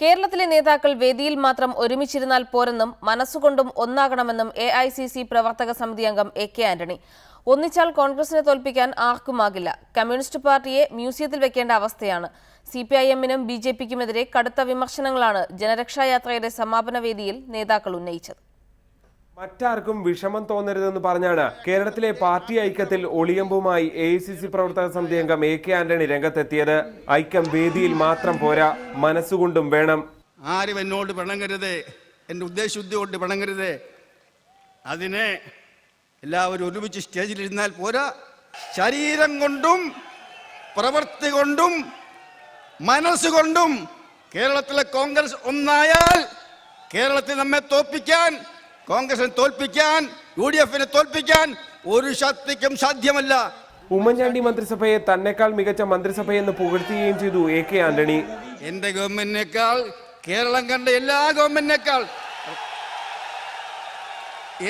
കേരളത്തിലെ നേതാക്കൾ വേദിയിൽ മാത്രം ഒരുമിച്ചിരുന്നാൽ പോരെന്നും മനസ്സുകൊണ്ടും ഒന്നാകണമെന്നും AICC പ്രവർത്തക സമിതി അംഗം AK ആന്റണി. ഒന്നിച്ചാൽ കോൺഗ്രസിനെ തോൽപ്പിക്കാൻ ആർക്കുമാകില്ല. കമ്മ്യൂണിസ്റ്റ് പാർട്ടിയെ മ്യൂസിയത്തിൽ വെക്കേണ്ട അവസ്ഥയാണ്. CPIM-നും BJP-ക്കുമെതിരെ കടുത്ത വിമർശനങ്ങളാണ് ജനരക്ഷായാത്രയുടെ സമാപന വേദിയിൽ നേതാക്കൾ ഉന്നയിച്ചത്. മറ്റാർക്കും വിഷമം തോന്നരുതെന്ന് പറഞ്ഞാണ് കേരളത്തിലെ പാർട്ടി ഐക്യത്തിൽ ഒളിയമ്പുമായി AICC പ്രവർത്തക സമിതി അംഗം AK ആന്റണി രംഗത്തെത്തിയത്. ഐക്യം വേദിയിൽ മാത്രം പോരാ, മനസ്സുകൊണ്ടും വേണം. ആരും എന്നോട് പിണങ്ങരുത്, എൻ്റെ ഉദ്ദേശശുദ്ധി കൊണ്ട് പിണങ്ങരുത്. അതിനെ എല്ലാവരും ഒരുമിച്ച് സ്റ്റേജിലിരുന്നാൽ പോരാ, ശരീരം കൊണ്ടും പ്രവൃത്തി കൊണ്ടും മനസ്സുകൊണ്ടും കേരളത്തിലെ കോൺഗ്രസ് ഒന്നായാൽ കേരളത്തിൽ നമ്മെ തോൽപ്പിക്കാൻ, കോൺഗ്രസിനെ തോൽപ്പിക്കാൻ, UDF-നെ തോൽപ്പിക്കാൻ ഒരു ശക്തിക്കും സാധ്യമല്ല. ഉമ്മൻചാണ്ടി മന്ത്രിസഭയെ തന്നെക്കാൾ മികച്ച മന്ത്രിസഭയെന്ന് പുകഴ്ത്തുകയും ചെയ്തു AK ആന്റണി. എന്റെ ഗവൺമെന്റിനേക്കാൾ, കേരളം കണ്ട എല്ലാ ഗവൺമെന്റിനേക്കാൾ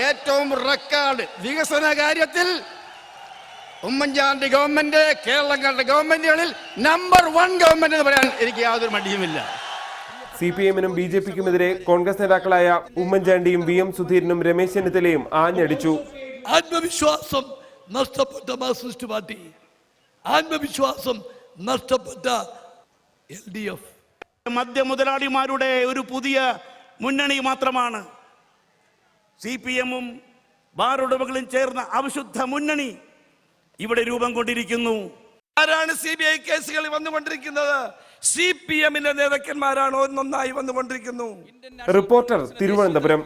ഏറ്റവും റെക്കോർഡ് വികസന കാര്യത്തിൽ ഉമ്മൻചാണ്ടി ഗവൺമെന്റ് കേരളം കണ്ട ഗവൺമെന്റുകളിൽ നമ്പർ 1 ഗവൺമെന്റ് എന്ന് പറയാൻ എനിക്ക് യാതൊരു മടിയുമില്ല. CPM-നും BJP-ക്കുമെതിരെ കോൺഗ്രസ് നേതാക്കളായ ഉമ്മൻചാണ്ടിയും VM സുധീരനും രമേശ് ചെന്നിത്തലയും ആഞ്ഞടിച്ചു. ആത്മവിശ്വാസം നഷ്ടപ്പെട്ട മാർക്സിസ്റ്റ് പാർട്ടി, ആത്മവിശ്വാസം നഷ്ടപ്പെട്ട LDF മദ്യ മുതലാളിമാരുടെ ഒരു പുതിയ മുന്നണി മാത്രമാണ്. CPM-ഉം ബാറുടമകളും ചേർന്ന അവിശുദ്ധ മുന്നണി ഇവിടെ രൂപം കൊണ്ടിരിക്കുന്നു. ആരാണ് CBI കേസുകളിൽ വന്നുകൊണ്ടിരിക്കുന്നത്? CPM-ന്റെ നേതാക്കന്മാരാണ് ഒന്നൊന്നായി വന്നുകൊണ്ടിരിക്കുന്നു. റിപ്പോർട്ടർ, തിരുവനന്തപുരം.